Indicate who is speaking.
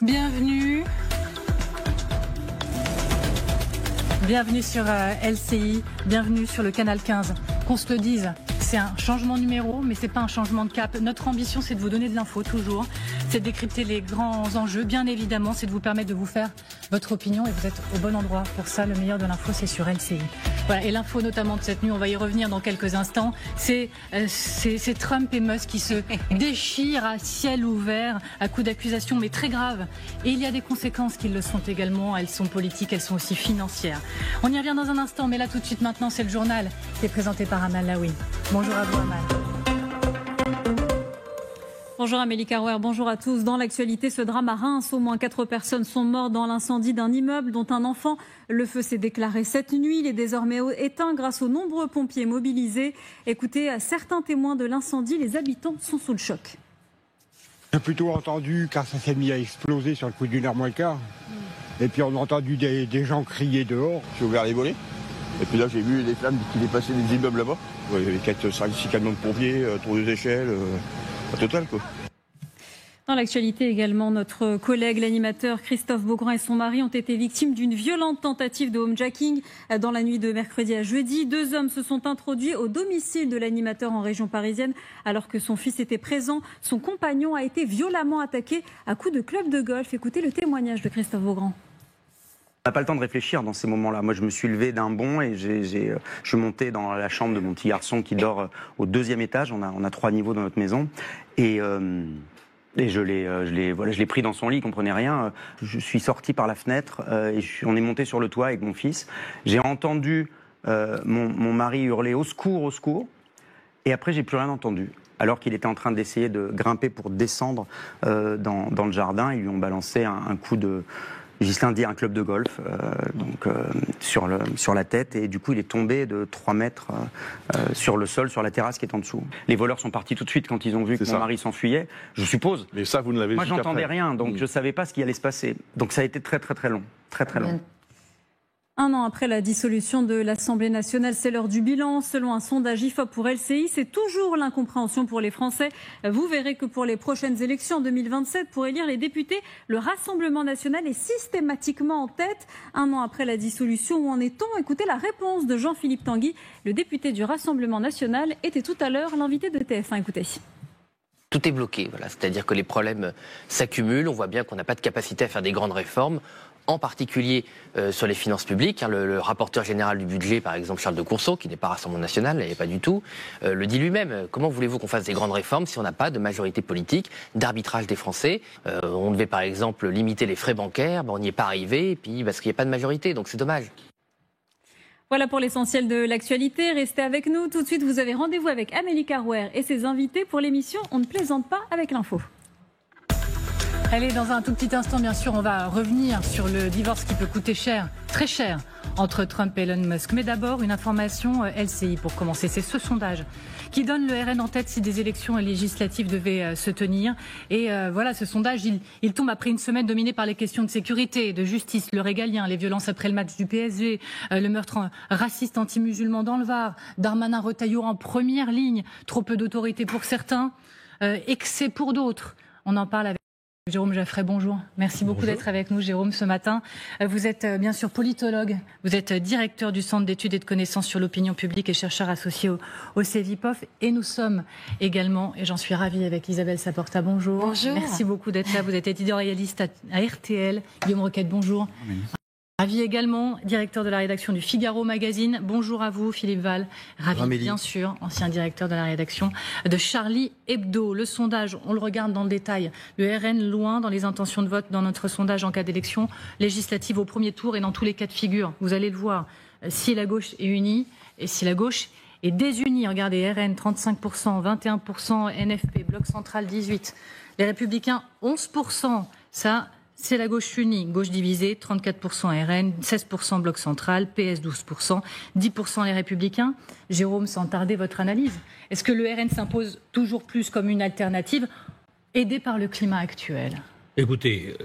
Speaker 1: Bienvenue. Bienvenue sur LCI, bienvenue sur le canal 15. Qu'on se le dise, c'est un changement de numéro, mais c'est pas un changement de cap. Notre ambition, c'est de vous donner de l'info toujours, c'est de décrypter les grands enjeux. Bien évidemment, c'est de vous permettre de vous faire votre opinion et vous êtes au bon endroit. Pour ça, le meilleur de l'info, c'est sur LCI. Voilà, et l'info notamment de cette nuit, on va y revenir dans quelques instants, c'est Trump et Musk qui se déchirent à ciel ouvert à coups d'accusations, mais très graves. Et il y a des conséquences qui le sont également. Elles sont politiques, elles sont aussi financières. On y revient dans un instant, mais là tout de suite maintenant, c'est le journal qui est présenté par Amal Laoui. Bonjour à vous, Amal.
Speaker 2: Bonjour Amélie Carouer, bonjour à tous. Dans l'actualité, ce drame à Reims, au moins 4 personnes sont mortes dans l'incendie d'un immeuble dont un enfant. Le feu s'est déclaré cette nuit, il est désormais éteint grâce aux nombreux pompiers mobilisés. Écoutez, certains témoins de l'incendie, les habitants sont sous le choc.
Speaker 3: J'ai plutôt entendu, car ça s'est mis à exploser sur le coup d'une heure moins le quart. Et puis on a entendu des gens crier dehors.
Speaker 4: J'ai ouvert les volets. Et puis là, j'ai vu des flammes qui dépassaient des immeubles là-bas. Ouais, il y avait 4, 5, 6 camions de pompiers, tour des échelles, au total quoi.
Speaker 2: Dans l'actualité également, notre collègue, l'animateur Christophe Beaugrand et son mari ont été victimes d'une violente tentative de homejacking dans la nuit de mercredi à jeudi. 2 hommes se sont introduits au domicile de l'animateur en région parisienne alors que son fils était présent. Son compagnon a été violemment attaqué à coups de club de golf. Écoutez le témoignage de Christophe Beaugrand.
Speaker 5: On n'a pas le temps de réfléchir dans ces moments-là. Moi, je me suis levé d'un bond et je suis monté dans la chambre de mon petit garçon qui dort au 2e étage. On a 3 niveaux dans notre maison. Et je l'ai pris dans son lit, il ne comprenait rien. Je suis sorti par la fenêtre et on est monté sur le toit avec mon fils. J'ai entendu mon mari hurler au secours, au secours. Et après, j'ai plus rien entendu. Alors qu'il était en train d'essayer de grimper pour descendre dans le jardin, ils lui ont balancé un coup de... Ghislain dit un club de golf sur la tête et du coup il est tombé de 3 mètres sur le sol, sur la terrasse qui est en dessous. Les voleurs sont partis tout de suite quand ils ont vu que mon mari s'enfuyait, je suppose.
Speaker 6: Mais ça vous ne l'avez
Speaker 5: Moi j'entendais rien, donc je ne savais pas ce qui allait se passer. Donc ça a été très très très long, très très long.
Speaker 2: 1 an après la dissolution de l'Assemblée nationale, c'est l'heure du bilan. Selon un sondage IFOP pour LCI, c'est toujours l'incompréhension pour les Français. Vous verrez que pour les prochaines élections en 2027, pour élire les députés, le Rassemblement national est systématiquement en tête. 1 an après la dissolution, où en est-on? Écoutez la réponse de Jean-Philippe Tanguy, le député du Rassemblement national, était tout à l'heure l'invité de TF1. Écoutez.
Speaker 7: Tout est bloqué, voilà. C'est-à-dire que les problèmes s'accumulent. On voit bien qu'on n'a pas de capacité à faire des grandes réformes, en particulier sur les finances publiques. Le rapporteur général du budget, par exemple Charles de Courceau, qui n'est pas Rassemblement national, et pas du tout, le dit lui-même. Comment voulez-vous qu'on fasse des grandes réformes si on n'a pas de majorité politique, d'arbitrage des Français? On devait par exemple limiter les frais bancaires, on n'y est pas arrivé, et puis parce qu'il n'y a pas de majorité, donc c'est dommage.
Speaker 2: Voilà pour l'essentiel de l'actualité. Restez avec nous. Tout de suite, vous avez rendez-vous avec Amélie Carouer et ses invités pour l'émission On ne plaisante pas avec l'info.
Speaker 1: Allez, dans un tout petit instant, bien sûr, on va revenir sur le divorce qui peut coûter cher, très cher, entre Trump et Elon Musk. Mais d'abord, une information LCI pour commencer. C'est ce sondage qui donne le RN en tête si des élections législatives devaient se tenir. Et voilà, ce sondage, il tombe après une semaine dominée par les questions de sécurité, de justice, le régalien, les violences après le match du PSG, le meurtre raciste anti-musulman dans le Var, Darmanin Retailleau en première ligne, trop peu d'autorité pour certains, excès pour d'autres. On en parle avec Jérôme Jaffray, bonjour. Merci beaucoup d'être avec nous, Jérôme, ce matin. Vous êtes bien sûr politologue, vous êtes directeur du Centre d'études et de connaissances sur l'opinion publique et chercheur associé au CEVIPOF. Et nous sommes également, et j'en suis ravie, avec Isabelle Saporta, bonjour.
Speaker 8: Bonjour.
Speaker 1: Merci beaucoup d'être là. Vous êtes éditorialiste à RTL. Guillaume Roquette, bonjour. Oui. Ravi également, directeur de la rédaction du Figaro Magazine. Bonjour à vous, Philippe Val. Ravi, bien sûr, ancien directeur de la rédaction de Charlie Hebdo. Le sondage, on le regarde dans le détail. Le RN loin dans les intentions de vote dans notre sondage en cas d'élection législative au premier tour et dans tous les cas de figure. Vous allez le voir, si la gauche est unie et si la gauche est désunie. Regardez, RN 35%, 21%, NFP, Bloc Central 18%, les Républicains 11%. Ça, c'est la gauche unie, gauche divisée, 34% RN, 16% Bloc Central, PS 12%, 10% les Républicains. Jérôme, sans tarder, votre analyse. Est-ce que le RN s'impose toujours plus comme une alternative, aidée par le climat actuel ?
Speaker 9: Écoutez,